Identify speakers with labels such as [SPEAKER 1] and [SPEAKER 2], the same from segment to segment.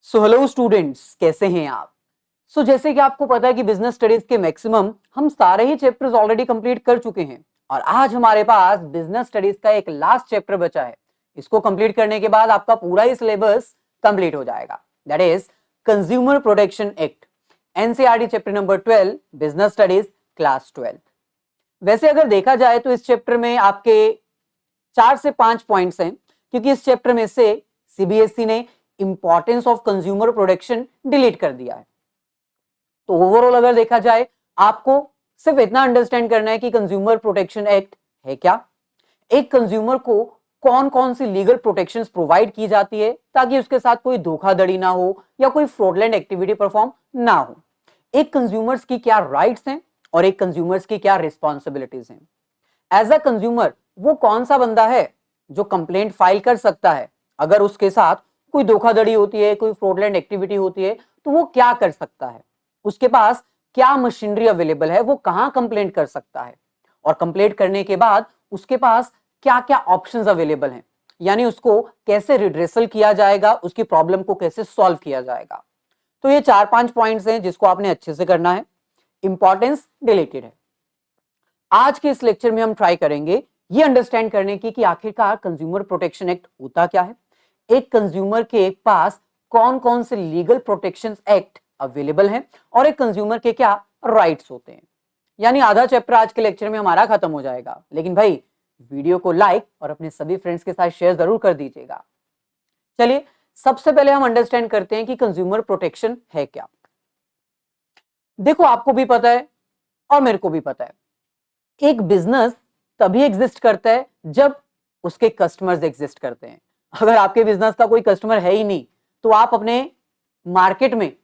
[SPEAKER 1] So hello students, कैसे हैं आप? जैसे कि आपको पता है कि बिजनेस स्टडीज के मैक्सिमम हम सारे ही चैप्टर्स ऑलरेडी कंप्लीट कर चुके हैं और आज हमारे पास बिजनेस स्टडीज का एक लास्ट चैप्टर बचा है। इसको कंप्लीट करने के बाद आपका पूरा ही सिलेबस कंप्लीट हो जाएगा। That is consumer protection act, NCERT chapter number 12, business studies class 12। वैसे अगर देखा जाए तो इस चैप्टर में आपके 4 से 5 पॉइंट्स हैं, क्योंकि इस चैप्टर में से सीबीएसई ने importance of consumer protection delete कर दिया है। तो ओवरऑल अगर देखा जाए, आपको सिर्फ इतना अंडरस्टैंड करना है कि कंज्यूमर प्रोटेक्शन एक्ट है क्या, एक कंज्यूमर को कौन कौन सी लीगल प्रोटेक्शंस प्रोवाइड की जाती है ताकि उसके साथ कोई धोखाधड़ी ना हो या कोई फ्रॉडलेंट एक्टिविटी परफॉर्म ना हो, एक कंज्यूमर्स की क्या राइट्स हैं और एक कंज्यूमर्स की क्या रिस्पॉन्सिबिलिटीज हैं। एज अ कंज्यूमर वो कौन सा बंदा है जो कंप्लेंट फाइल कर सकता है अगर उसके साथ कोई धोखाधड़ी होती है, कोई फ्रॉडलेंट एक्टिविटी होती है, तो वो क्या कर सकता है, उसके पास क्या मशीनरी अवेलेबल है, वो कहां कंप्लेंट कर सकता है और कंप्लेंट करने के बाद उसके पास क्या क्या ऑप्शंस अवेलेबल हैं, यानी उसको कैसे रिड्रेसल किया जाएगा, उसकी प्रॉब्लम को कैसे सॉल्व किया जाएगा। तो ये 4-5 पॉइंट्स हैं जिसको आपने अच्छे से करना है। इंपॉर्टेंस डिलीटेड है। आज के इस लेक्चर में हम ट्राई करेंगे ये अंडरस्टैंड करने की कि आखिरकार कंज्यूमर प्रोटेक्शन एक्ट होता क्या है, एक कंज्यूमर के पास कौन कौन से लीगल प्रोटेक्शन एक्ट अवेलेबल हैं और एक कंज्यूमर के क्या राइट्स होते हैं। यानी आधा चैप्टर आज के लेक्चर में हमारा खत्म हो जाएगा, लेकिन भाई वीडियो को लाइक और अपने सभी फ्रेंड्स के साथ शेयर जरूर कर दीजिएगा। चलिए सबसे पहले हम अंडरस्टैंड करते हैं कि कंज्यूमर प्रोटेक्शन है क्या। देखो, आपको भी पता है और मेरे को भी पता है, एक बिजनेस तभी एग्जिस्ट करता है जब उसके कस्टमर्स एग्जिस्ट करते हैं। अगर आपके बिजनेस का कोई कस्टमर है ही नहीं तो आप अपने मार्केट में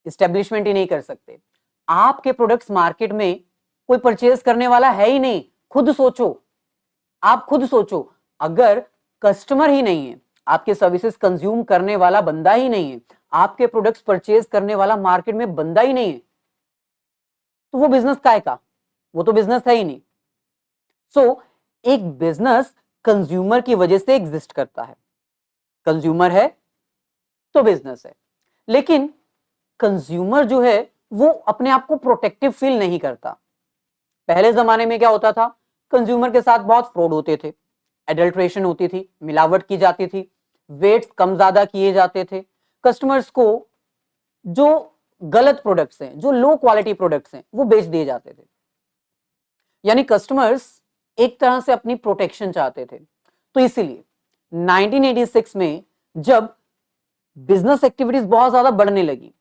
[SPEAKER 1] इस्टेब्लिशमेंट ही नहीं कर सकते। आपके प्रोडक्ट्स मार्केट में कोई परचेज करने वाला है ही नहीं। खुद सोचो, आप खुद सोचो, अगर कस्टमर ही नहीं है, आपके सर्विसेज कंज्यूम करने वाला बंदा ही नहीं है, आपके प्रोडक्ट्स परचेज करने वाला मार्केट में बंदा ही नहीं है, तो वो बिजनेस काय का? वो तो बिजनेस है ही नहीं। एक बिजनेस कंज्यूमर की वजह से एग्जिस्ट करता है। कंज्यूमर है तो बिजनेस है, लेकिन कंज्यूमर जो है वो अपने आप को प्रोटेक्टिव फील नहीं करता। पहले जमाने में क्या होता था, कंज्यूमर के साथ बहुत फ्रॉड होते थे, एडल्ट्रेशन होती थी, मिलावट की जाती थी, वेट्स कम ज्यादा किए जाते थे, कस्टमर्स को जो गलत प्रोडक्ट्स हैं, जो लो क्वालिटी प्रोडक्ट्स हैं, वो बेच दिए जाते थे। यानी कस्टमर्स एक तरह से अपनी प्रोटेक्शन चाहते थे। तो इसीलिए 1986 में जब बिजनेस एक्टिविटीज बहुत ज्यादा बढ़ने लगी,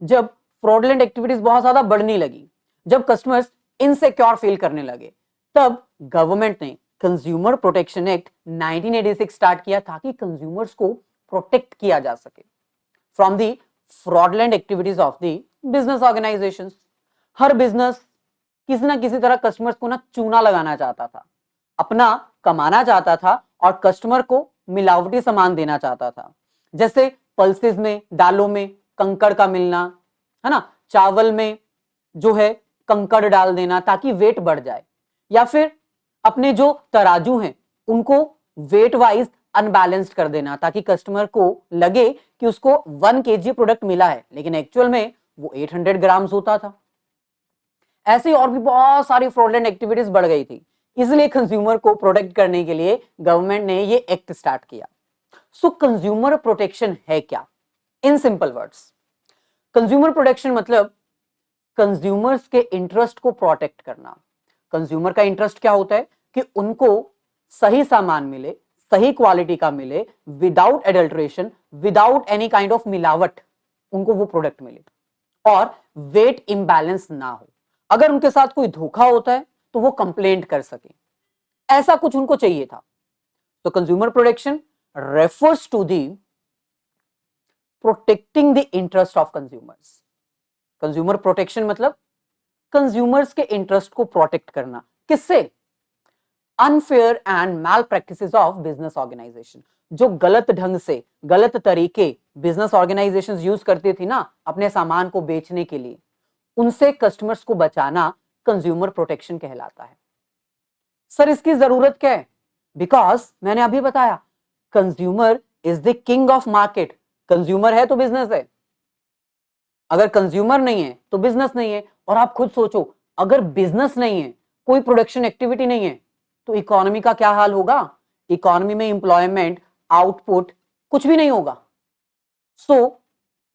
[SPEAKER 1] जब फ्रॉडलेंट एक्टिविटीज बहुत ज्यादा बढ़ने लगी, जब कस्टमर्स इनसिक्योर फील करने लगे, तब गवर्नमेंट ने कंज्यूमर प्रोटेक्शन एक्ट 1986 स्टार्ट किया ताकि कंज्यूमर्स को प्रोटेक्ट किया जा सके from the fraudulent activities of the business organisations. Her business किसी ना किसी तरह कस्टमर्स को ना चूना लगाना चाहता था, अपना कमाना चाहता था और कस्टमर को मिलावटी सामान देना चाहता था। जैसे पल्सेस में, दालों में कंकड़ का मिलना, है ना, चावल में जो है कंकड़ डाल देना ताकि वेट बढ़ जाए, या फिर अपने जो तराजू हैं उनको वेट वाइज अनबैलेंस्ड कर देना ताकि कस्टमर को लगे कि उसको 1 kg प्रोडक्ट मिला है, लेकिन एक्चुअल में वो 800 ग्राम्स होता था। ऐसी और भी बहुत सारी फ्रॉडलेंट एक्टिविटीज बढ़ गई थी, इसलिए कंज्यूमर को प्रोटेक्ट करने के लिए गवर्नमेंट ने ये एक्ट स्टार्ट किया। कंज्यूमर प्रोटेक्शन है क्या? In simple words, consumer protection मतलब कंज्यूमर्स के इंटरेस्ट को प्रोटेक्ट करना। कंज्यूमर का इंटरेस्ट क्या होता है कि उनको सही सामान मिले, सही क्वालिटी का मिले, without adulteration, without any kind of मिलावट, उनको वो प्रोडक्ट मिले और वेट इंबैलेंस ना हो। अगर उनके साथ कोई धोखा होता है तो वो कंप्लेंट कर सके, ऐसा कुछ उनको चाहिए था। तो consumer protection refers to the protecting the interest of consumers. Consumer protection मतलब कंज्यूमर्स के इंटरेस्ट को प्रोटेक्ट करना। किससे? Unfair and malpractices of business organization. जो गलत ढंग से, गलत तरीके बिजनेस ऑर्गेनाइजेशंस यूज करती थी ना अपने सामान को बेचने के लिए, उनसे कस्टमर्स को बचाना कंज्यूमर प्रोटेक्शन कहलाता है। सर इसकी जरूरत क्या है? बिकॉज मैंने अभी बताया, consumer is the king of market. Consumer है तो बिजनेस है, अगर कंज्यूमर नहीं है तो बिजनेस नहीं है। और आप खुद सोचो, अगर बिजनेस नहीं है, कोई प्रोडक्शन एक्टिविटी नहीं है, तो इकोनॉमी का क्या हाल होगा? इकोनॉमी में एम्प्लॉयमेंट, आउटपुट कुछ भी नहीं होगा। सो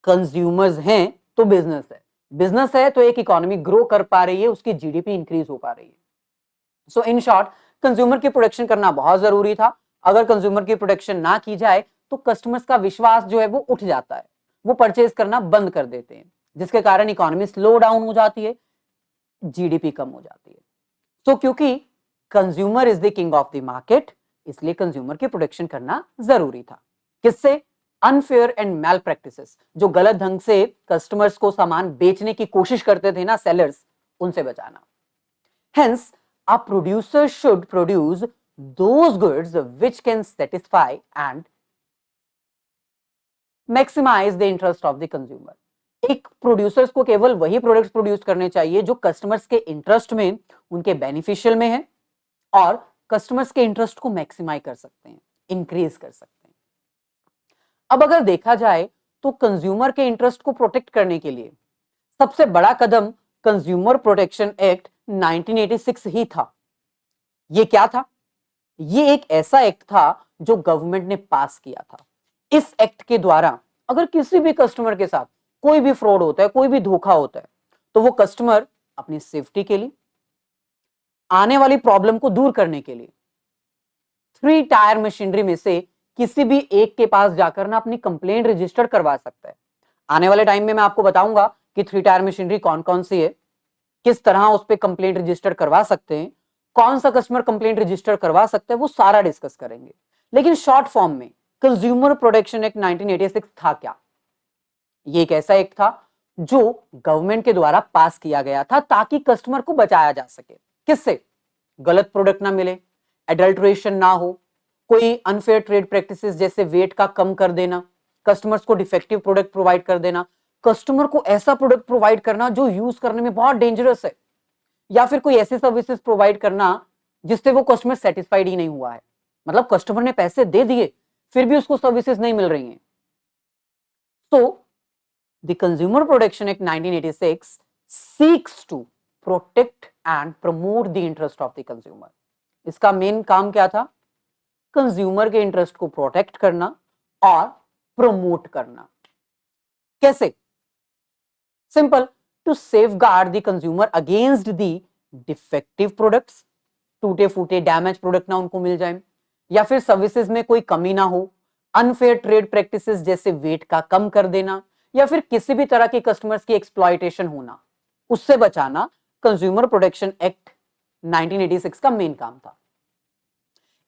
[SPEAKER 1] कंज्यूमर्स हैं तो बिजनेस है, बिजनेस है तो एक इकोनॉमी ग्रो कर पा रही है, उसकी जीडीपी इंक्रीज हो पा रही है। सो इन शॉर्ट, कंज्यूमर की प्रोटेक्शन करना बहुत जरूरी था। अगर कंज्यूमर की प्रोटेक्शन ना की जाए तो कस्टमर्स का विश्वास जो है वो उठ जाता है, वो परचेज करना बंद कर देते हैं, जिसके कारण इकोनॉमी स्लो डाउन हो जाती है, जीडीपी कम हो जाती है। तो क्योंकि consumer is the king of the market, इसलिए कंज्यूमर की प्रोटेक्शन करना जरूरी था। किससे? अनफेयर एंड मैल प्रैक्टिसेस, जो गलत ढंग से कस्टमर्स को सामान बेचने की कोशिश करते थे ना सेलर्स, उनसे बचाना। Hence a producer should produce those goods which can satisfy and maximize the interest of the consumer। एक प्रोड्यूसर्स को केवल वही प्रोडक्ट्स प्रोड्यूस करने चाहिए जो कस्टमर्स के इंटरेस्ट में, उनके बेनिफिशियल में है और कस्टमर्स के इंटरेस्ट को मैक्सिमाइज कर सकते हैं, इंक्रीज कर सकते हैं। अब अगर देखा जाए तो कंज्यूमर के इंटरेस्ट को प्रोटेक्ट करने के लिए सबसे बड़ा कदम कंज्यूमर प्रोटेक्शन एक्ट 1986 ही था। ये क्या था? ये एक ऐसा एक्ट था जो गवर्नमेंट ने पास किया था। इस एक्ट के द्वारा अगर किसी भी कस्टमर के साथ कोई भी फ्रॉड होता है, कोई भी धोखा होता है, तो वो कस्टमर अपनी सेफ्टी के लिए, आने वाली प्रॉब्लम को दूर करने के लिए 3 टायर मशीनरी में से किसी भी एक के पास जाकर ना अपनी कंप्लेंट रजिस्टर करवा सकता है। आने वाले टाइम में मैं आपको बताऊंगा कि 3 टायर मशीनरी कौन कौन सी है, किस तरह उस पर कंप्लेंट रजिस्टर करवा सकते हैं, कौन सा कस्टमर कंप्लेंट रजिस्टर करवा सकता है, वो सारा डिस्कस करेंगे। लेकिन शॉर्ट फॉर्म में कंज्यूमर प्रोटेक्शन एक्ट 1986 था क्या? ये एक ऐसा एक्ट था जो गवर्नमेंट के द्वारा पास किया गया था ताकि कस्टमर को बचाया जा सके। किससे? गलत प्रोडक्ट ना मिले, एडल्ट्रेशन ना हो, कोई अनफेयर ट्रेड प्रैक्टिसेस जैसे वेट का कम कर देना, कस्टमर्स को डिफेक्टिव प्रोडक्ट प्रोवाइड कर देना, कस्टमर को ऐसा प्रोडक्ट प्रोवाइड करना जो यूज करने में बहुत डेंजरस है, या फिर कोई ऐसी सर्विसेज प्रोवाइड करना जिससे वो कस्टमर सेटिस्फाइड ही नहीं हुआ है, मतलब कस्टमर ने पैसे दे दिए फिर भी उसको सर्विसेज नहीं मिल रही हैं। तो the consumer protection act 1986 seeks to protect and promote the interest of the consumer. इसका मेन काम क्या था? कंज्यूमर के इंटरेस्ट को प्रोटेक्ट करना और प्रमोट करना। कैसे? Simple, to safeguard the consumer against the defective products, टूटे फूटे डैमेज प्रोडक्ट ना उनको मिल जाए, या फिर सर्विसेज में कोई कमी ना हो, अनफेयर ट्रेड प्रैक्टिसेस जैसे वेट का कम कर देना, या फिर किसी भी तरह के कस्टमर्स की एक्सप्लॉयटेशन होना, उससे बचाना कंज्यूमर प्रोटेक्शन एक्ट 1986 का मेन काम था।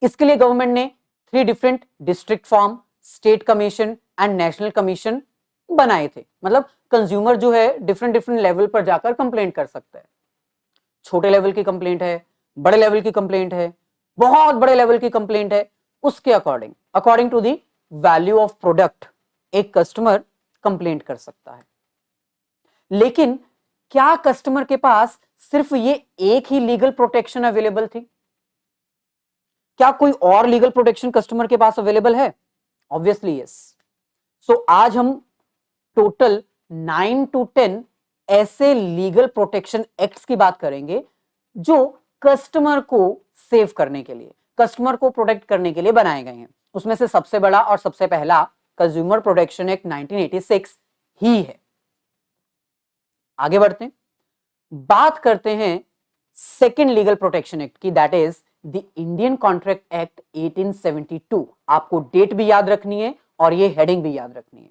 [SPEAKER 1] इसके लिए गवर्नमेंट ने 3 different district form, state commission and national commission बनाए थे। मतलब कंज्यूमर जो है डिफरेंट डिफरेंट लेवल पर जाकर कंप्लेंट कर सकता है। छोटे लेवल की कंप्लेंट है, बड़े लेवल की कंप्लेंट है, बहुत बड़े लेवल की कंप्लेंट है, उसके according to the value of product एक कस्टमर कंप्लेंट कर सकता है। लेकिन क्या कस्टमर के पास सिर्फ ये एक ही लीगल प्रोटेक्शन अवेलेबल थी? क्या कोई और लीगल प्रोटेक्शन कस्टमर के पास अवेलेबल है? Obviously yes. सो आज हम टोटल 9 to 10 ऐसे लीगल प्रोटेक्शन एक्ट्स की बात करेंगे जो कस्टमर को सेव करने के लिए, कस्टमर को प्रोटेक्ट करने के लिए बनाए गए हैं। उसमें से सबसे बड़ा और सबसे पहला कंज्यूमर प्रोटेक्शन एक्ट 1986 ही है। आगे बढ़ते हैं, बात करते हैं सेकेंड लीगल प्रोटेक्शन एक्ट की, that is the Indian contract act 1872। आपको डेट भी याद रखनी है और ये हेडिंग भी याद रखनी है।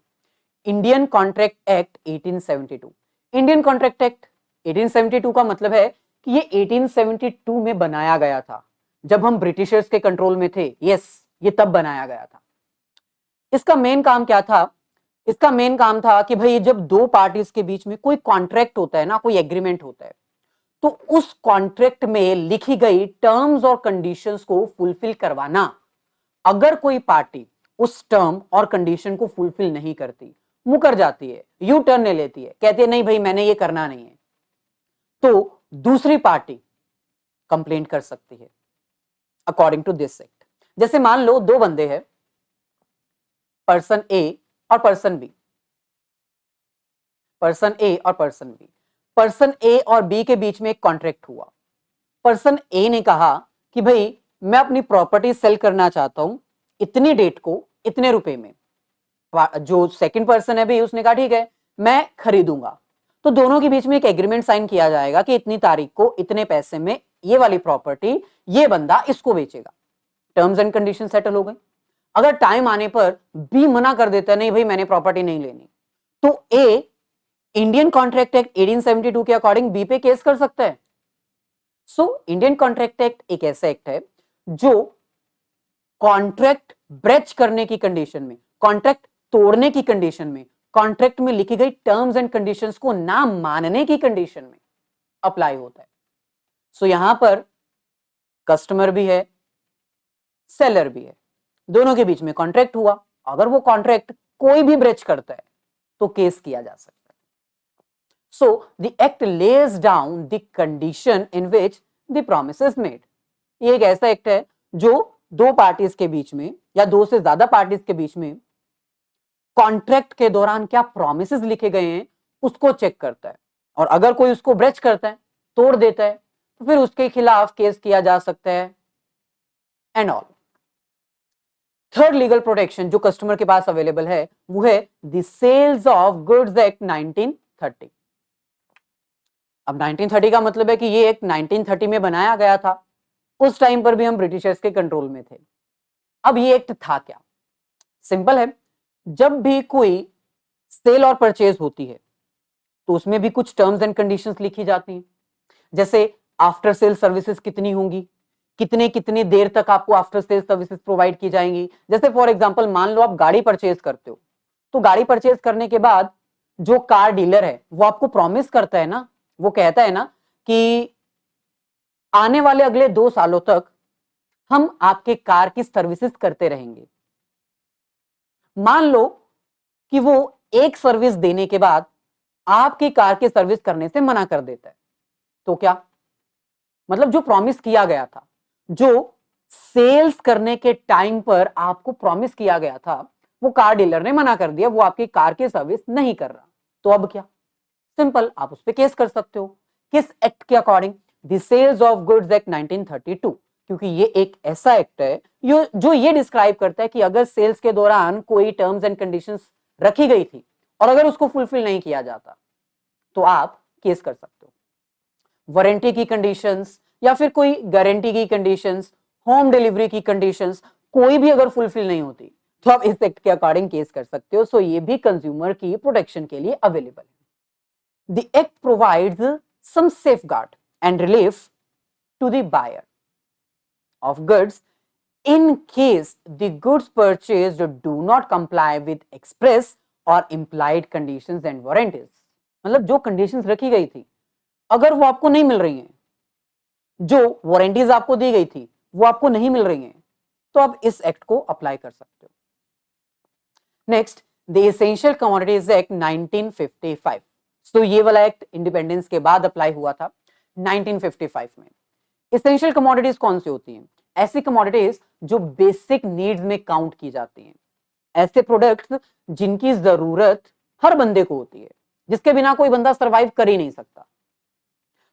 [SPEAKER 1] Indian contract act 1872। Indian contract act 1872 का मतलब है कि ये 1872 में बनाया गया था, जब हम ब्रिटिशर्स के कंट्रोल में थे। यस, ये तब बनाया गया था। इसका मेन काम क्या था? इसका मेन काम था कि भाई जब दो पार्टीज के बीच में कोई कॉन्ट्रैक्ट होता है ना, कोई एग्रीमेंट होता है, तो उस कॉन्ट्रैक्ट में लिखी गई टर्म्स और कंडीशंस को फुलफिल करवाना। अगर कोई पार्टी उस टर्म और कंडीशन को फुलफिल नहीं करती, मुकर जाती है, यू टर्न ले लेती है, कहती है नहीं भाई मैंने ये करना नहीं है, तो दूसरी पार्टी कंप्लेंट कर सकती है अकॉर्डिंग टू दिस एक्ट। जैसे मान लो दो बंदे हैं, पर्सन ए और पर्सन बी, पर्सन ए और पर्सन बी। पर्सन ए और बी के बीच में एक कॉन्ट्रैक्ट हुआ। पर्सन ए ने कहा कि भाई मैं अपनी प्रॉपर्टी सेल करना चाहता हूं इतनी डेट को इतने रुपए में। जो सेकंड पर्सन है भाई उसने कहा ठीक है मैं खरीदूंगा। तो दोनों के बीच में एक एग्रीमेंट साइन किया जाएगा कि इतनी तारीख को इतने पैसे में ये वाली प्रॉपर्टी ये बंदा इसको बेचेगा। टर्म्स एंड कंडीशन सेटल हो गए। अगर टाइम आने पर बी मना कर देता है नहीं भाई मैंने प्रॉपर्टी नहीं लेनी, तो ए इंडियन कॉन्ट्रैक्ट एक्ट 1872 के अकॉर्डिंग बी पे केस कर सकता है। सो इंडियन कॉन्ट्रैक्ट एक्ट एक ऐसा एक्ट है जो कॉन्ट्रैक्ट ब्रेच करने की कंडीशन में, कॉन्ट्रैक्ट तोड़ने की कंडीशन में, कॉन्ट्रैक्ट में लिखी गई टर्म्स एंड कंडीशंस को ना मानने की कंडीशन में अप्लाई होता है। सो यहां पर कस्टमर भी है सेलर भी है, दोनों के बीच में कॉन्ट्रैक्ट हुआ। अगर वो कॉन्ट्रैक्ट कोई भी ब्रेच करता है तो केस किया जा सकता है। So the act lays down the condition in which the promise is made. ये एक ऐसा एक्ट है जो दो पार्टीज के बीच में या दो से ज्यादा पार्टीज के बीच में कॉन्ट्रैक्ट के दौरान क्या प्रोमिसेस लिखे गए हैं उसको चेक करता है, और अगर कोई उसको ब्रेच करता है तोड़ देता है तो फिर उसके खिलाफ केस किया जा सकता है and all. Third legal protection जो कस्टमर के पास अवेलेबल है वो है the sales of goods act 1930। अब 1930 का मतलब है कि ये एक्ट 1930 में बनाया गया था। उस टाइम पर भी हम ब्रिटिशर्स के कंट्रोल में थे। अब ये एक्ट था क्या? सिंपल है, जब भी कोई सेल और परचेज होती है तो उसमें भी कुछ टर्म्स एंड कंडीशंस लिखी जाती हैं। जैसे आफ्टर सेल सर्विसेज कितनी होंगी, कितने कितनी देर तक आपको आफ्टर सेल सर्विसेज प्रोवाइड की जाएंगी। जैसे फॉर एग्जांपल मान लो आप गाड़ी परचेज करते हो, तो गाड़ी परचेज करने के बाद जो कार डीलर है वो आपको प्रॉमिस करता है ना, वो कहता है ना कि आने वाले अगले 2 सालों तक हम आपके कार की सर्विसेज करते रहेंगे। मान लो कि वो एक सर्विस देने के बाद आपकी कार की सर्विस करने से मना कर देता है, तो क्या मतलब जो प्रॉमिस किया गया था, जो सेल्स करने के टाइम पर आपको प्रॉमिस किया गया था वो कार डीलर ने मना कर दिया, वो आपकी कार की सर्विस नहीं कर रहा, तो अब क्या? सिंपल, आप उस पर केस कर सकते हो। किस एक्ट के according? The sales of goods act 1932, क्योंकि ये एक ऐसा एक्ट है जो ये डिस्क्राइब करता है कि अगर सेल्स के दौरान कोई टर्म्स एंड कंडीशंस रखी गई थी और अगर उसको फुलफिल नहीं किया जाता तो आप केस कर सकते हो। वारंटी की कंडीशंस या फिर कोई गारंटी की कंडीशंस, होम डिलीवरी की कंडीशंस कोई भी अगर फुलफिल नहीं होती तो आप इस एक्ट के अकॉर्डिंग केस कर सकते हो। सो ये भी कंज्यूमर की प्रोटेक्शन के लिए अवेलेबल है। The act provides some safeguard and relief to the buyer of goods in case the goods purchased do not comply with express or implied conditions and warranties। मतलब जो कंडीशंस रखी गई थी अगर वो आपको नहीं मिल रही हैं, जो वारंटीज आपको दी गई थी वो आपको नहीं मिल रही हैं, तो आप इस एक्ट को अप्लाई कर सकते हो। Next, the essential commodities act 1955। तो ये वाला एक्ट इंडिपेंडेंस के बाद अप्लाई हुआ था 1955 में। एसेंशियल कमोडिटीज कौन सी होती हैं? ऐसी कमोडिटीज जो बेसिक नीड्स में काउंट की जाती हैं, ऐसे प्रोडक्ट्स जिनकी जरूरत हर बंदे को होती है, जिसके बिना कोई बंदा सरवाइव कर ही नहीं सकता।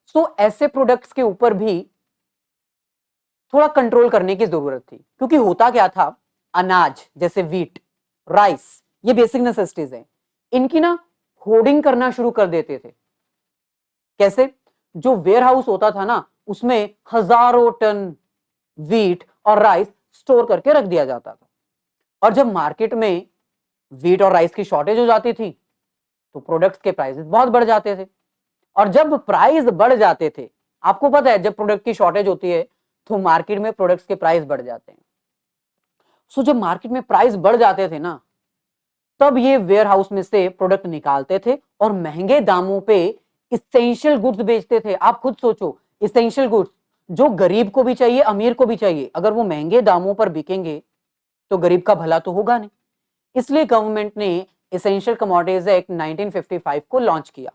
[SPEAKER 1] सो ऐसे प्रोडक्ट्स के ऊपर भी थोड़ा कंट्रोल करने की जरूरत थी, क्योंकि होता क्या था, अनाज जैसे व्हीट, राइस, ये बेसिक नेसेसिटीज हैं, इनकी ना होर्डिंग करना शुरू कर देते थे। कैसे? जो वेयर हाउस होता था ना उसमें हजारों टन व्हीट और राइस स्टोर करके रख दिया जाता था, और जब मार्केट में व्हीट और राइस की शॉर्टेज हो जाती थी तो प्रोडक्ट्स के प्राइसेस बहुत बढ़ जाते थे, और जब प्राइस बढ़ जाते थे, आपको पता है जब प्रोडक्ट की शॉर्टेज होती है तो मार्केट में प्रोडक्ट्स के प्राइस बढ़ जाते हैं। सो जब मार्केट में प्राइस बढ़ जाते थे ना, तब ये वेयर हाउस में से प्रोडक्ट निकालते थे और महंगे दामों पे इसेंशियल गुड्स बेचते थे। आप खुद सोचो, इसेंशियल गुड्स जो गरीब को भी चाहिए अमीर को भी चाहिए, अगर वो महंगे दामों पर बिकेंगे तो गरीब का भला तो होगा नहीं। इसलिए गवर्नमेंट ने एसेंशियल कमोडिटीज एक्ट 1955 को लॉन्च किया।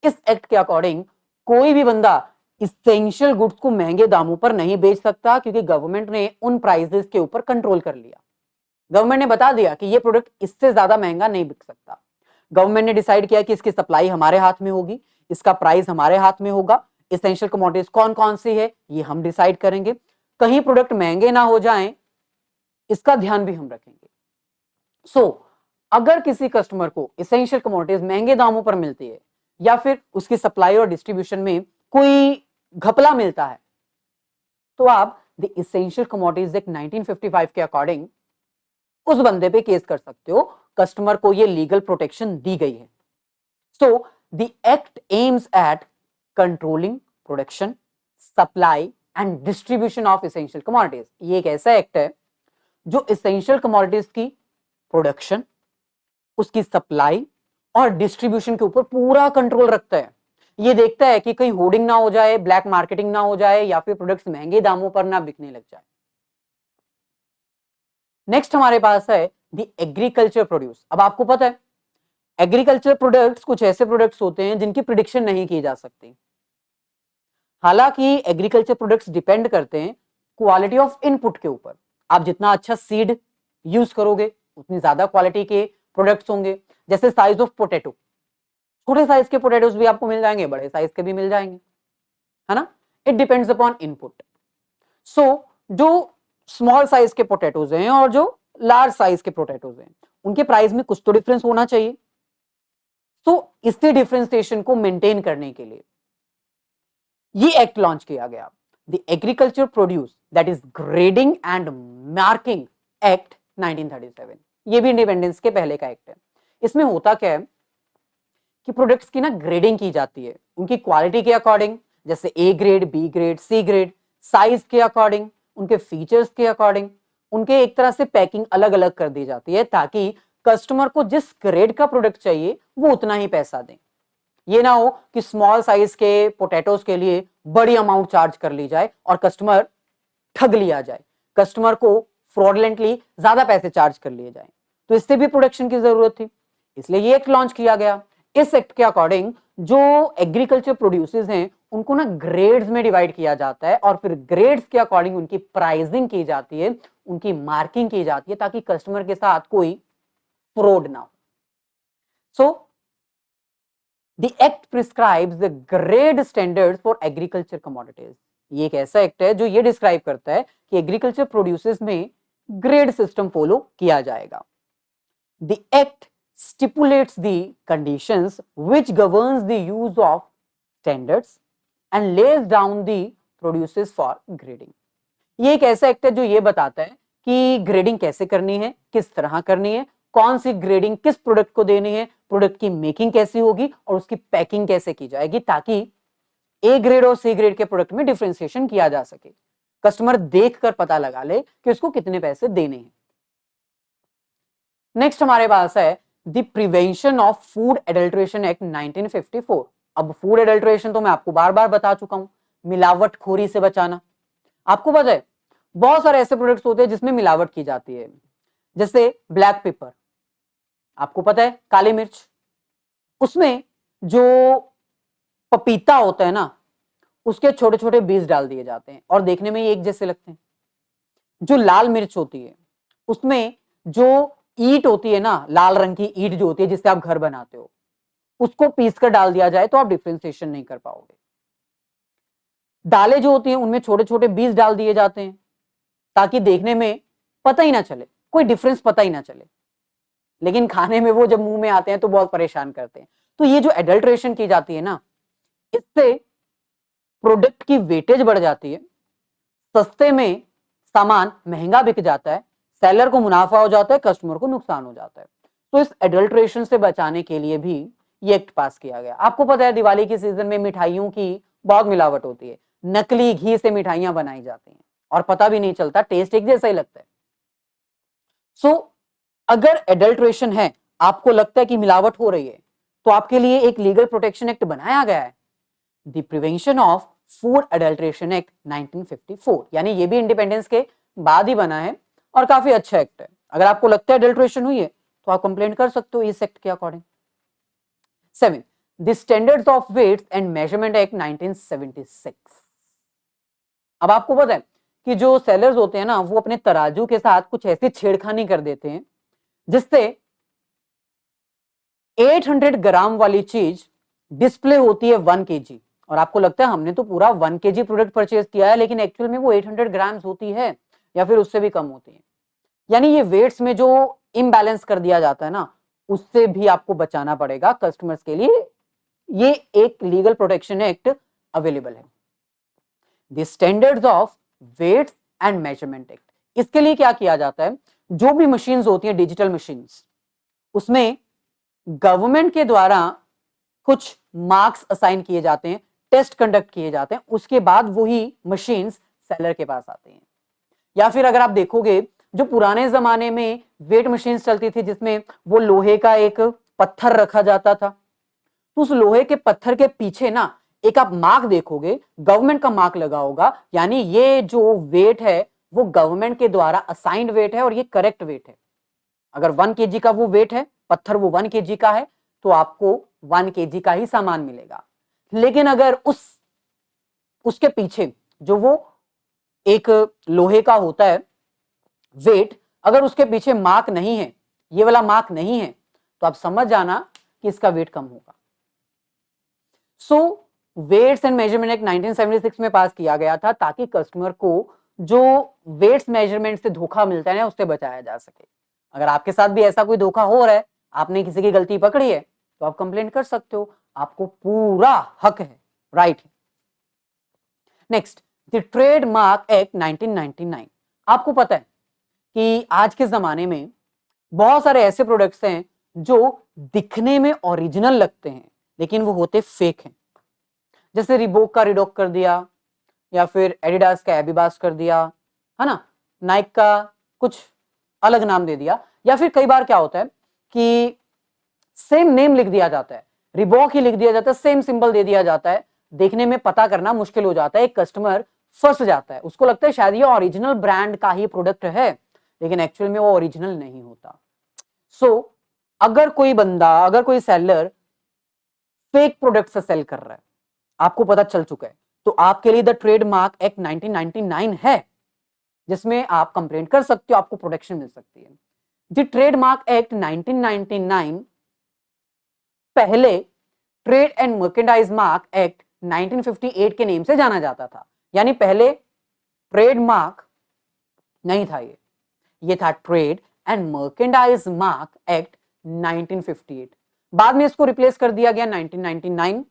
[SPEAKER 1] इस एक्ट के अकॉर्डिंग कोई भी बंदा इसेंशियल गुड्स को महंगे दामों पर नहीं बेच सकता, क्योंकि गवर्नमेंट ने उन प्राइसेस के ऊपर कंट्रोल कर लिया। गवर्नमेंट ने बता दिया कि ये प्रोडक्ट इससे ज्यादा महंगा नहीं बिक सकता। गवर्नमेंट ने डिसाइड किया कि इसकी सप्लाई हमारे हाथ में होगी, इसका प्राइस हमारे हाथ में होगा, एसेंशियल कमोडिटीज कौन कौन सी है ये हम डिसाइड करेंगे, कहीं प्रोडक्ट महंगे ना हो जाएं इसका ध्यान भी हम रखेंगे। सो अगर किसी कस्टमर को एसेंशियल कमोडिटीज महंगे दामों पर मिलती है या फिर उसकी सप्लाई और डिस्ट्रीब्यूशन में कोई घपला मिलता है, तो आप द एसेंशियल कमोडिटीज एक्ट 1955 के अकॉर्डिंग उस बंदे पे केस कर सकते हो। कस्टमर को ये लीगल प्रोटेक्शन दी गई है। So the act aims at controlling production, supply and distribution of essential commodities. ये एक ऐसा एक्ट है जो एसेंशियल कमोडिटीज की प्रोडक्शन, उसकी सप्लाई और डिस्ट्रीब्यूशन के ऊपर पूरा कंट्रोल रखता है। ये देखता है कि कहीं होर्डिंग ना हो जाए, ब्लैक मार्केटिंग ना हो जाए या फिर प्रोडक्ट्स महंगे दामों पर ना बिकने लग जाए। नेक्स्ट हमारे पास है द एग्रीकल्चर प्रोड्यूस। अब आपको पता है एग्रीकल्चर प्रोडक्ट्स कुछ ऐसे प्रोडक्ट्स होते हैं जिनकी प्रिडिक्शन नहीं की जा सकती। हालांकि एग्रीकल्चर प्रोडक्ट्स डिपेंड करते हैं क्वालिटी ऑफ इनपुट के ऊपर। आप जितना अच्छा सीड यूज करोगे उतनी ज्यादा क्वालिटी के प्रोडक्ट्स होंगे। जैसे साइज ऑफ पोटैटो, छोटे साइज के पोटैटोज भी आपको मिल जाएंगे, बड़े साइज के भी मिल जाएंगे, है ना। It depends upon input. So जो स्मॉल साइज के पोटैटोज हैं और जो लार्ज साइज के पोटैटोज हैं उनके प्राइस में कुछ तो डिफरेंस होना चाहिए। तो इससे डिफरेंशिएशन को मेंटेन करने के लिए ये एक्ट लॉन्च किया गया, the agriculture produce that is grading and marking act 1937। ये भी इंडिपेंडेंस के पहले का एक्ट है। इसमें होता क्या है कि प्रोडक्ट्स की ना ग्रेडिंग की जाती है उनकी क्वालिटी के अकॉर्डिंग, जैसे A grade, B grade, C grade, size के अकॉर्डिंग, उनके फीचर्स के अकॉर्डिंग, उनके एक तरह से पैकिंग अलग अलग कर दी जाती है ताकि कस्टमर को जिस ग्रेड का प्रोडक्ट चाहिए वो उतना ही पैसा दें। ये ना हो कि स्मॉल साइज के पोटैटोज के लिए बड़ी अमाउंट चार्ज कर ली जाए और कस्टमर ठग लिया जाए, कस्टमर को फ्रॉडलेंटली ज्यादा पैसे चार्ज कर लिए जाए। तो इससे भी प्रोडक्शन की जरूरत थी, इसलिए ये एक्ट लॉन्च किया गया। इस एक्ट के अकॉर्डिंग जो एग्रीकल्चर प्रोड्यूसेस हैं उनको ना ग्रेड्स में डिवाइड किया जाता है और फिर ग्रेड्स के अकॉर्डिंग उनकी प्राइसिंग की जाती है, उनकी मार्किंग की जाती है ताकि कस्टमर के साथ कोई फ्रॉड ना हो। So the act prescribes the grade standards for agriculture commodities. ये एक ऐसा एक्ट है जो ये डिस्क्राइब करता है कि एग्रीकल्चर प्रोड्यूसेस में ग्रेड सिस्टम फॉलो किया जाएगा। The act stipulates the conditions which governs the use of standards and lays down the produces for grading। ये एक ऐसा एक्ट है जो ये बताता है कि ग्रेडिंग कैसे करनी है, किस तरह करनी है, कौन सी ग्रेडिंग किस प्रोडक्ट को देनी है, प्रोडक्ट की मेकिंग कैसी होगी और उसकी पैकिंग कैसे की जाएगी ताकि ए ग्रेड और सी ग्रेड के प्रोडक्ट में डिफरेंशिएशन किया जा सके, कस्टमर देखकर पता लगा ले कि उसको कितने पैसे देने हैं। नेक्स्ट हमारे पास है the prevention of food adulteration act 1954। अब फूड एडल्ट्रेशन तो मैं आपको बार बार बता चुका हूं, मिलावटखोरी से बचाना। आपको पता है बहुत सारे ऐसे प्रोडक्ट्स होते हैं जिसमें मिलावट की जाती है, जैसे ब्लैक पेपर, आपको पता है काली मिर्च, उसमें जो पपीता होता है ना उसके छोटे छोटे बीज डाल दिए जाते हैं और देखने में ये एक जैसे लगते हैं। जो लाल मिर्च होती है उसमें जो ईट होती है ना, लाल रंग की ईट जो होती है जिससे आप घर बनाते हो, उसको पीस कर डाल दिया जाए तो आप डिफरेंशिएशन नहीं कर पाओगे। दालें जो होती हैं उनमें छोटे छोटे बीज डाल दिए जाते हैं ताकि देखने में पता ही ना चले, कोई डिफरेंस पता ही ना चले, लेकिन खाने में वो जब मुंह में आते हैं तो बहुत परेशान करते हैं। तो ये जो एडल्ट्रेशन की जाती है ना, इससे प्रोडक्ट की वेटेज बढ़ जाती है, सस्ते में सामान महंगा बिक जाता है, सेलर को मुनाफा हो जाता है, कस्टमर को नुकसान हो जाता है। तो इस एडल्ट्रेशन से बचाने के लिए भी ये एक्ट पास किया गया। आपको पता है दिवाली के सीजन में मिठाइयों की बहुत मिलावट होती है, नकली घी से मिठाइयां बनाई जाती हैं और पता भी नहीं चलता, टेस्ट एक जैसा ही लगता है। सो अगर एडल्ट्रेशन है, आपको लगता है कि मिलावट हो रही है, तो आपके लिए एक लीगल प्रोटेक्शन एक्ट बनाया गया है, the prevention of food adulteration act 1954। यानी ये भी इंडिपेंडेंस के बाद ही बना है और काफी अच्छा एक्ट है। अगर आपको लगता है एडल्ट्रेशन हुई है तो आप कंप्लेंट कर सकते हो इस एक्ट के according. 7 the standards of weights and measurement act 1976। अब आपको पता है कि जो सेलर्स होते हैं ना वो अपने तराजू के साथ कुछ ऐसी छेड़खानी कर देते हैं जिससे 800 ग्राम वाली चीज डिस्प्ले होती है 1 केजी, और आपको लगता है हमने तो पूरा 1 केजी प्रोडक्ट परचेज किया है, लेकिन एक्चुअल में वो 800 ग्राम्स होती है या फिर उससे भी कम होती है। यानी ये वेट्स में जो इम्बैलेंस कर दिया जाता है ना, उससे भी आपको बचाना पड़ेगा कस्टमर्स के लिए। ये एक लीगल प्रोटेक्शन एक्ट अवेलेबल है, the standards of weights and measurement act. इसके लिए क्या किया जाता है, जो भी मशीन्स होती हैं डिजिटल मशीन्स, उसमें गवर्नमेंट के द्वारा कुछ मार्क्स असाइन किए जाते हैं, टेस्ट कंडक्ट किए जाते हैं, उसके बाद वही मशीन्स सेलर के पास आते हैं। या फिर अगर आप देखोगे जो पुराने जमाने में वेट मशीन्स चलती थी जिसमें वो लोहे का एक पत्थर रखा जाता था, तो उस लोहे के पत्थर के पीछे ना एक आप मार्क देखोगे, गवर्नमेंट का मार्क लगा होगा, यानी ये जो वेट है वो गवर्नमेंट के द्वारा असाइंड वेट है और ये करेक्ट वेट है। अगर 1 केजी का वो वेट है, पत्थर वो 1 केजी का है, तो आपको 1 केजी का ही सामान मिलेगा। लेकिन अगर उसके पीछे जो वो एक लोहे का होता है वेट, अगर उसके पीछे मार्क नहीं है, ये वाला मार्क नहीं है, तो आप समझ जाना कि इसका वेट कम होगा। सो वेट्स एंड मेजरमेंट एक्ट 1976 में पास किया गया था ताकि कस्टमर को जो वेट्स मेजरमेंट से धोखा मिलता है ना, उससे बचाया जा सके। अगर आपके साथ भी ऐसा कोई धोखा हो रहा है, आपने किसी की गलती पकड़ी है, तो आप कंप्लेंट कर सकते हो, आपको पूरा हक है, राइट है। Next, the trademark act 1999। आपको पता है कि आज के जमाने में बहुत सारे ऐसे प्रोडक्ट्स हैं जो दिखने में ओरिजिनल लगते हैं लेकिन वो होते फेक हैं। जैसे रिबोक का रिडॉक कर दिया, या फिर एडिडास का एबिबास कर दिया, है ना, नाइक का कुछ अलग नाम दे दिया, या फिर कई बार क्या होता है कि सेम नेम लिख दिया जाता है, रिबॉक ही लिख दिया जाता है, सेम सिंबल दे दिया जाता है, देखने में पता करना मुश्किल हो जाता है, एक कस्टमर फंस जाता है, उसको लगता है शायद ये ओरिजिनल ब्रांड का ही प्रोडक्ट है, लेकिन एक्चुअल में वो ओरिजिनल नहीं होता। सो अगर कोई सेलर फेक प्रोडक्ट से सेल कर रहा है, आपको पता चल चुका है, तो आपके लिए द ट्रेडमार्क एक्ट 1999 है जिसमें आप कंप्लेंट कर सकते हो, आपको प्रोटेक्शन मिल सकती है। द ट्रेडमार्क एक्ट 1999 पहले trade and merchandise mark act 1958 के नेम से जाना जाता था। यानी पहले ट्रेडमार्क नहीं था, ये था trade and merchandise mark act 1958। बाद में इसको रिप्लेस कर दिया गया 1999,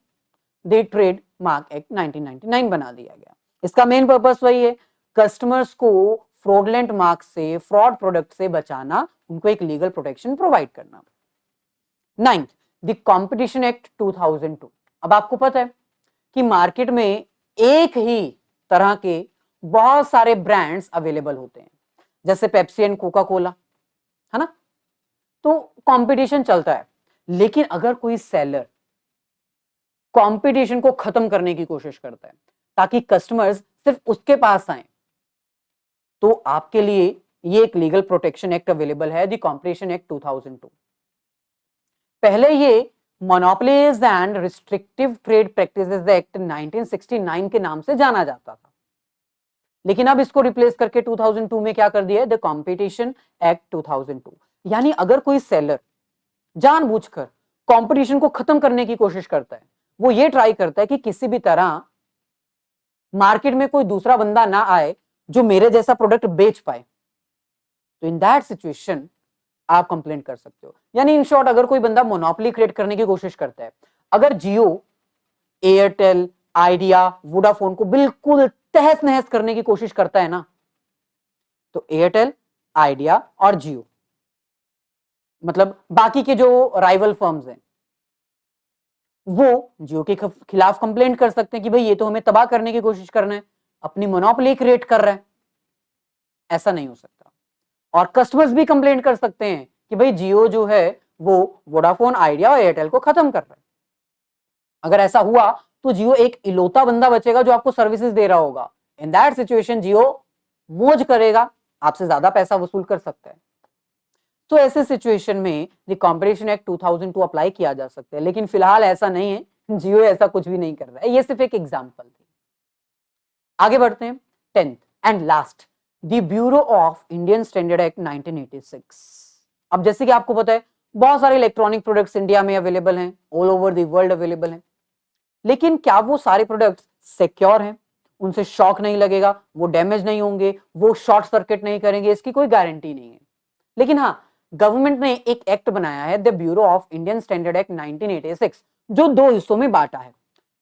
[SPEAKER 1] द ट्रेड मार्क एक्ट 1999 बना दिया गया। इसका मेन पर्पस वही है, कस्टमर्स को फ्रॉडलेंट मार्क से, फ्रॉड प्रोडक्ट से बचाना, उनको एक लीगल प्रोटेक्शन प्रोवाइड करना। 9th, the competition act 2002। अब आपको पता है कि मार्केट में एक ही तरह के बहुत सारे ब्रांड्स अवेलेबल होते हैं, जैसे पेप्सी एंड कोका कोला, है ना, तो कंपटीशन चलता है। लेकिन अगर कोई सेलर कंपटीशन को खत्म करने की कोशिश करता है ताकि कस्टमर्स सिर्फ उसके पास आए, तो आपके लिए ये एक लीगल प्रोटेक्शन एक्ट अवेलेबल है, द कॉम्पिटिशन एक्ट 2002। पहले ये monopolies and restrictive trade practices act 1969 के नाम से जाना जाता था, लेकिन अब इसको रिप्लेस करके 2002 में क्या कर दिया है, द कॉम्पिटिशन एक्ट 2002। यानी अगर कोई सेलर जानबूझकर कंपटीशन को खत्म करने की कोशिश करता है, वो ये ट्राई करता है कि किसी भी तरह मार्केट में कोई दूसरा बंदा ना आए जो मेरे जैसा प्रोडक्ट बेच पाए, तो इन दैट सिचुएशन आप कंप्लेंट कर सकते हो। यानी इन शॉर्ट, अगर कोई बंदा मोनोपोली क्रिएट करने की कोशिश करता है, अगर जियो, एयरटेल, आइडिया, वोडाफोन को बिल्कुल तहस नहस करने की कोशिश करता है ना, तो एयरटेल, आइडिया और जियो, मतलब बाकी के जो राइवल फर्म्स हैं, वो जियो के खिलाफ कंप्लेंट कर सकते हैं कि भाई ये तो हमें तबाह करने की कोशिश कर रहे हैं, अपनी मोनोपोली क्रिएट कर रहे हैं। ऐसा नहीं हो सकता। और कस्टमर्स भी कंप्लेंट कर सकते हैं कि भाई जियो जो है वो वोडाफोन, आइडिया और एयरटेल को खत्म कर रहा है। अगर ऐसा हुआ तो जियो एक इलोता बंदा बचेगा जो आपको सर्विसेज दे रहा होगा। इन दैट सिचुएशन जियो मौज करेगा, आपसे ज्यादा पैसा वसूल कर सकता है। तो ऐसे सिचुएशन में द कॉम्पिटिशन एक्ट 2002 अप्लाई किया जा सकता है, लेकिन फिलहाल ऐसा नहीं है, जियो ऐसा कुछ भी नहीं कर रहा है, ये सिर्फ एक एग्जाम्पल थी। आगे बढ़ते हैं। 10th, and last, the bureau of Indian standard act 1986। अब जैसे कि आपको पता है बहुत सारे इलेक्ट्रॉनिक प्रोडक्ट्स इंडिया में अवेलेबल हैं, all over the world available हैं, लेकिन क्या वो सारे प्रोडक्ट्स सिक्योर हैं? उनसे शॉक नहीं लगेगा, वो डैमेज नहीं होंगे, वो शॉर्ट सर्किट नहीं करेंगे, इसकी कोई गारंटी नहीं है। लेकिन हाँ, गवर्नमेंट ने एक एक्ट बनाया है, the bureau of Indian standard act 1986, जो दो हिस्सों में बांटा है।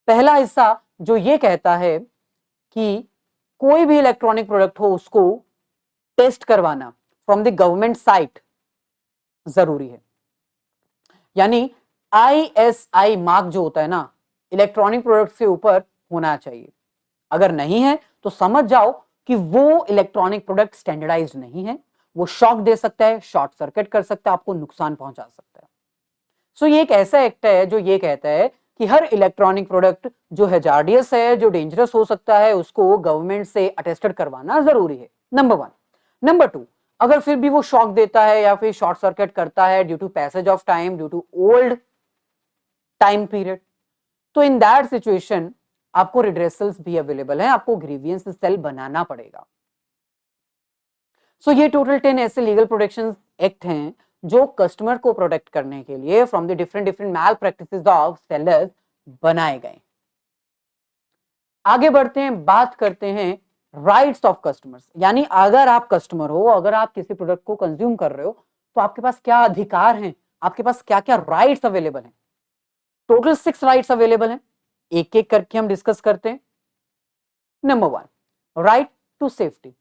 [SPEAKER 1] पहला हिस्सा जो ये कहता है कि कोई भी इलेक्ट्रॉनिक प्रोडक्ट हो उसको टेस्ट करवाना फ्रॉम द गवर्नमेंट साइट जरूरी है। यानी ISI मार्क जो होता है ना, इलेक्ट्रॉनिक प्रोडक्ट के ऊपर होना चाहिए। अगर नहीं है तो समझ जाओ कि वो इलेक्ट्रॉनिक प्रोडक्ट स्टैंडर्डाइज्ड नहीं है, वो शॉक दे सकता है, शॉर्ट सर्किट कर सकता है, आपको नुकसान पहुंचा सकता है। सो ये एक ऐसा एक्ट है जो ये कहता है कि हर इलेक्ट्रॉनिक प्रोडक्ट जो हैजार्डियस है, जो डेंजरस हो सकता है, उसको गवर्नमेंट से अटेस्टेड करवाना जरूरी है। नंबर 1। नंबर 2, अगर फिर भी वो शॉक देता है या फिर शॉर्ट सर्किट करता है due to passage of time, due to old time period, तो इन दैट सिचुएशन आपको रिड्रेसल्स भी अवेलेबल है, आपको ग्रीवियंस सेल बनाना पड़ेगा। सो ये टोटल 10 ऐसे लीगल प्रोटेक्शन एक्ट हैं जो कस्टमर को प्रोटेक्ट करने के लिए from the different malpractices of sellers बनाए गए। आगे बढ़ते हैं, बात करते हैं राइट्स ऑफ कस्टमर्स। यानी अगर आप कस्टमर हो, अगर आप किसी प्रोडक्ट को कंज्यूम कर रहे हो, तो आपके पास क्या अधिकार हैं, आपके पास क्या क्या राइट्स अवेलेबल हैं। टोटल 6 राइट्स अवेलेबल हैं, एक एक करके हम डिस्कस करते हैं। Number 1, right to safety.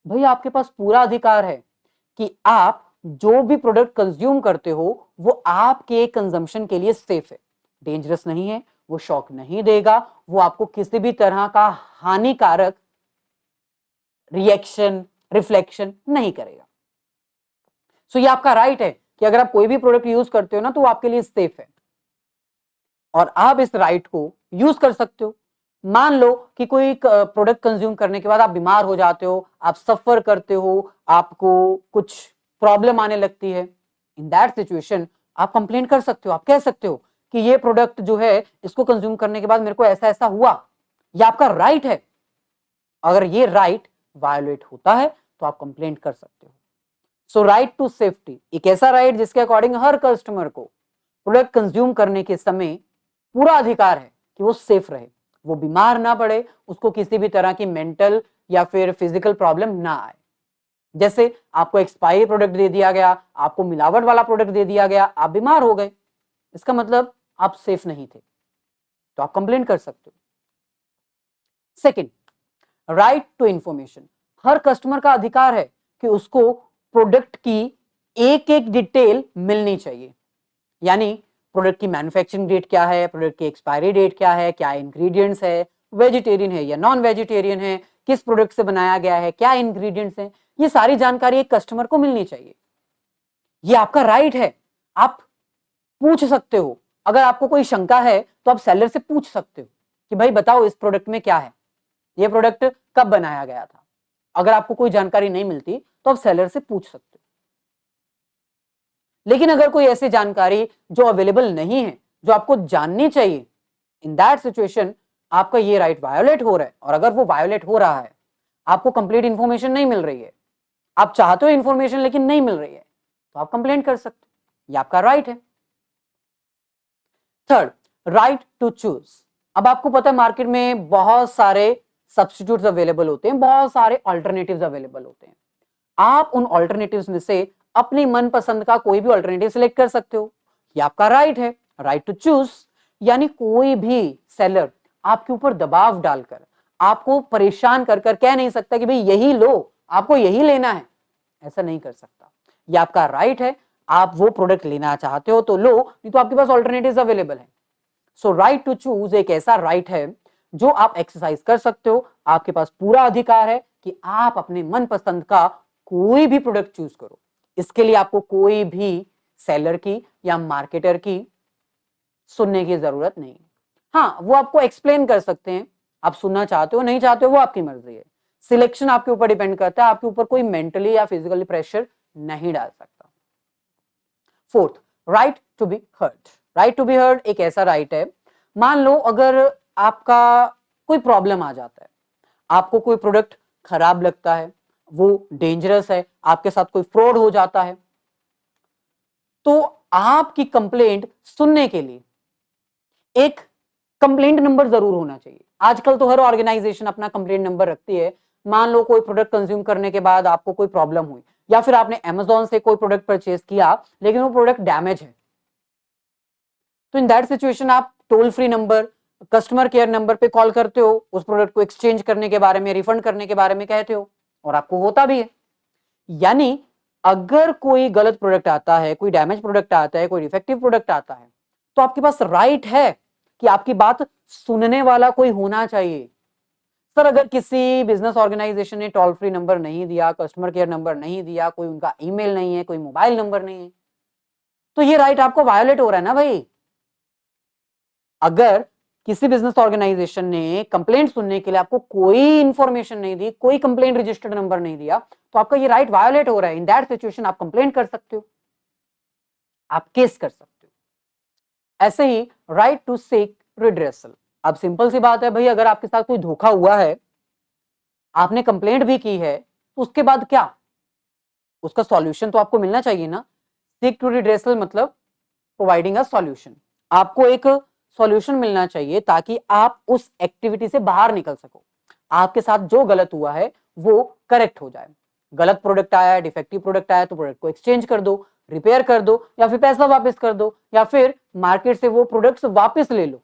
[SPEAKER 1] भाई आपके पास पूरा अधिकार है कि आप जो भी प्रोडक्ट कंज्यूम करते हो वो आपके कंजम्पशन के लिए सेफ है, डेंजरस नहीं है, वो शॉक नहीं देगा, वो आपको किसी भी तरह का हानिकारक रिएक्शन, रिफ्लेक्शन नहीं करेगा। सो ये आपका राइट है कि अगर आप कोई भी प्रोडक्ट यूज करते हो ना तो वो आपके लिए सेफ है और आप इस राइट को यूज कर सकते हो। मान लो कि कोई प्रोडक्ट कंज्यूम करने के बाद आप बीमार हो जाते हो, आप सफर करते हो, आपको कुछ प्रॉब्लम आने लगती है, इन दैट सिचुएशन आप कंप्लेंट कर सकते हो। आप कह सकते हो कि ये प्रोडक्ट जो है इसको कंज्यूम करने के बाद मेरे को ऐसा ऐसा हुआ, ये आपका राइट है। अगर ये राइट वायोलेट होता है तो आप कंप्लेंट कर सकते हो। सो राइट टू सेफ्टी एक ऐसा राइट जिसके अकॉर्डिंग हर कस्टमर को प्रोडक्ट कंज्यूम करने के समय पूरा अधिकार है कि वो सेफ रहे, वो बीमार ना पड़े, उसको किसी भी तरह की मेंटल या फिर फिजिकल प्रॉब्लम ना आए। जैसे आपको एक्सपायरी प्रोडक्ट दे दिया गया, आपको मिलावट वाला प्रोडक्ट दे दिया गया, आप बीमार हो गए, इसका मतलब आप सेफ नहीं थे, तो आप कंप्लेंट कर सकते हो। Second, right to information. हर कस्टमर का अधिकार है कि उसको प्रोडक्ट की एक एक डिटेल मिलनी चाहिए। यानी प्रोडक्ट की मैन्युफैक्चरिंग डेट क्या है, प्रोडक्ट की एक्सपायरी डेट क्या है, क्या इंग्रेडिएंट्स है, वेजिटेरियन है या नॉन वेजिटेरियन है, किस प्रोडक्ट से बनाया गया है, क्या इंग्रेडिएंट्स हैं, ये सारी जानकारी एक कस्टमर को मिलनी चाहिए। ये आपका राइट है, आप पूछ सकते हो। अगर आपको कोई शंका है तो आप सेलर से पूछ सकते हो कि भाई बताओ इस प्रोडक्ट में क्या है, ये प्रोडक्ट कब बनाया गया था। अगर आपको कोई जानकारी नहीं मिलती तो आप सेलर से पूछ सकते हो। लेकिन अगर कोई ऐसी जानकारी जो अवेलेबल नहीं है, जो आपको जाननी चाहिए, इन दैट सिचुएशन आपका ये राइट वायोलेट हो रहा है। और अगर वो वायोलेट हो रहा है, आपको कंप्लीट इंफॉर्मेशन नहीं मिल रही है, आप चाहते हो इंफॉर्मेशन लेकिन नहीं मिल रही है, तो आप कंप्लेंट कर सकते हो, ये आपका राइट है। Third, right to choose. अब आपको पता है मार्केट में बहुत सारे सब्स्टिट्यूट्स अवेलेबल होते हैं, बहुत सारे अल्टरनेटिव्स अवेलेबल होते हैं। आप उन अल्टरनेटिव्स में से अपनी मनपसंद का कोई भी अल्टरनेटिव सिलेक्ट कर सकते हो, ये आपका राइट है, राइट टू चूज। यानी कोई भी सेलर आपके ऊपर दबाव डालकर, आपको परेशान कर कर कह नहीं सकता कि भाई यही लो, आपको यही लेना है, ऐसा नहीं कर सकता। ये आपका राइट है, आप वो प्रोडक्ट लेना चाहते हो तो लो, नहीं तो आपके पास ऑल्टरनेटिव्स अवेलेबल है। सो राइट टू चूज एक ऐसा राइट है जो आप एक्सरसाइज कर सकते हो। आपके पास पूरा अधिकार है कि आप अपने मनपसंद का कोई भी प्रोडक्ट चूज करो। इसके लिए आपको कोई भी सेलर की या मार्केटर की सुनने की जरूरत नहीं है। हाँ, वो आपको एक्सप्लेन कर सकते हैं, आप सुनना चाहते हो नहीं चाहते हो वो आपकी मर्जी है। सिलेक्शन आपके ऊपर डिपेंड करता है, आपके ऊपर कोई मेंटली या फिजिकली प्रेशर नहीं डाल सकता। Fourth, right to be heard. Right to be heard एक ऐसा राइट है, मान लो अगर आपका कोई प्रॉब्लम आ जाता है, आपको कोई प्रोडक्ट खराब लगता है, वो डेंजरस है, आपके साथ कोई फ्रॉड हो जाता है, तो आपकी कंप्लेंट सुनने के लिए एक कंप्लेंट नंबर जरूर होना चाहिए। आजकल तो हर ऑर्गेनाइजेशन अपना कंप्लेंट नंबर रखती है। मान लो कोई प्रोडक्ट कंज्यूम करने के बाद आपको कोई प्रॉब्लम हुई, या फिर आपने अमेजोन से कोई प्रोडक्ट परचेज किया लेकिन वो प्रोडक्ट डैमेज है, तो इन दैट सिचुएशन आप toll free number, customer care number पे कॉल करते हो, उस प्रोडक्ट को एक्सचेंज करने के बारे में, रिफंड करने के बारे में कहते हो, और आपको होता भी है। यानी अगर कोई गलत प्रोडक्ट आता है, कोई डैमेज प्रोडक्ट आता है, कोई डिफेक्टिव प्रोडक्ट आता है, तो आपके पास राइट है कि आपकी बात सुनने वाला कोई होना चाहिए। सर अगर किसी बिजनेस ऑर्गेनाइजेशन ने टोल फ्री नंबर नहीं दिया, कस्टमर केयर नंबर नहीं दिया, कोई उनका ईमेल नहीं है, कोई मोबाइल नंबर नहीं है, तो ये राइट आपको वायोलेट हो रहा है ना भाई। अगर किसी बिजनेस ऑर्गेनाइजेशन ने कंप्लेंट सुनने के लिए आपको कोई इंफॉर्मेशन नहीं दी, कोई कंप्लेंट रजिस्टर्ड नंबर नहीं दिया, तो आपका ये राइट वायोलेट हो रहा है। इन दैट सिचुएशन आप कंप्लेंट कर सकते हो, आप केस कर सकते हो। ऐसे ही राइट टू सीक रिड्रेसल। अब सिंपल सी बात है भाई, अगर आपके साथ कोई धोखा हुआ है, आपने कंप्लेंट भी की है, तो उसके बाद क्या, उसका सॉल्यूशन तो आपको मिलना चाहिए ना। सीक टू रिड्रेसल मतलब प्रोवाइडिंग अ सॉल्यूशन। आपको एक सॉल्यूशन मिलना चाहिए ताकि आप उस एक्टिविटी से बाहर निकल सको। आपके साथ जो गलत हुआ है वो करेक्ट हो जाए। गलत प्रोडक्ट आया, डिफेक्टिव प्रोडक्ट आया, तो प्रोडक्ट को एक्सचेंज कर दो, रिपेयर कर दो, या फिर पैसा वापस कर दो, या फिर मार्केट से वो प्रोडक्ट्स वापस ले लो।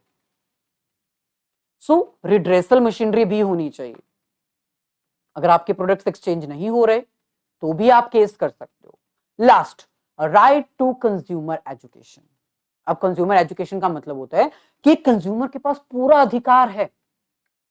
[SPEAKER 1] सो रिड्रेसल मशीनरी भी होनी चाहिए। अगर आपके प्रोडक्ट्स एक्सचेंज नहीं हो रहे तो भी आप केस कर सकते हो। Last, right to consumer education. अब कंज्यूमर एजुकेशन का मतलब होता है कि कंज्यूमर के पास पूरा अधिकार है,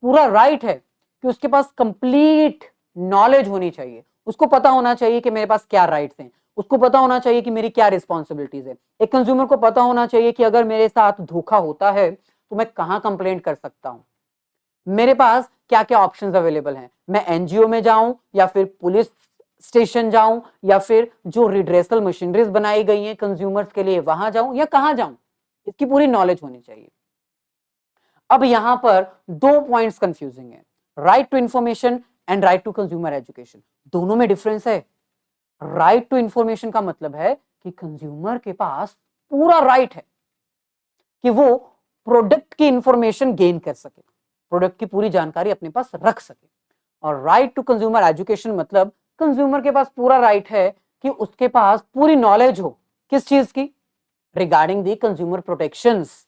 [SPEAKER 1] पूरा राइट है कि उसके पास कंप्लीट नॉलेज होनी चाहिए। उसको पता होना चाहिए कि मेरे पास क्या राइट्स हैं, उसको पता होना चाहिए कि मेरी क्या रिस्पॉन्सिबिलिटीज है। एक कंज्यूमर को पता होना चाहिए कि अगर मेरे साथ धोखा होता है तो मैं कहां कंप्लेंट कर सकता हूं, मेरे पास क्या क्या ऑप्शंस अवेलेबल हैं, मैं एनजीओ में जाऊं या फिर पुलिस स्टेशन जाऊं या फिर जो रिड्रेसल मशीनरीज बनाई गई हैं कंज्यूमर्स के लिए वहां जाऊं या कहां जाऊं, इसकी पूरी नॉलेज होनी चाहिए। अब यहां पर दो पॉइंट्स कंफ्यूजिंग है, right to information and right to consumer education. दोनों में डिफरेंस है। राइट टू इंफॉर्मेशन का मतलब है कि कंज्यूमर के पास पूरा राइट है कि वो प्रोडक्ट की इंफॉर्मेशन गेन कर सके, प्रोडक्ट की पूरी जानकारी अपने पास रख सके। और राइट टू कंज्यूमर एजुकेशन मतलब कंज्यूमर के पास पूरा राइट है कि उसके पास पूरी नॉलेज हो, किस चीज की, रिगार्डिंग दी कंज्यूमर प्रोटेक्शंस।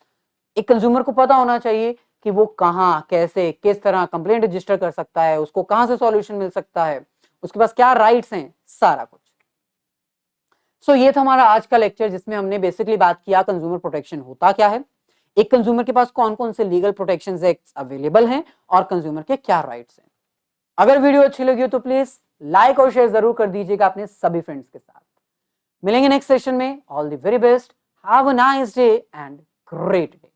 [SPEAKER 1] एक कंज्यूमर को पता होना चाहिए कि वो कहां, कैसे, किस तरह कंप्लेंट रजिस्टर कर सकता है, उसको कहां से सॉल्यूशन मिल सकता है, उसके पास क्या राइट्स हैं, सारा कुछ। सो ये था हमारा आज का लेक्चर, जिसमें हमने बेसिकली बात किया कंज्यूमर प्रोटेक्शन होता क्या है, एक कंज्यूमर के पास कौन कौन से लीगल प्रोटेक्शन एक्ट्स अवेलेबल हैं और कंज्यूमर के क्या राइट्स हैं। अगर वीडियो अच्छी लगी हो तो प्लीज लाइक और शेयर जरूर कर दीजिएगा अपने सभी फ्रेंड्स के साथ। मिलेंगे नेक्स्ट सेशन में। All the very best, have a nice day and great day.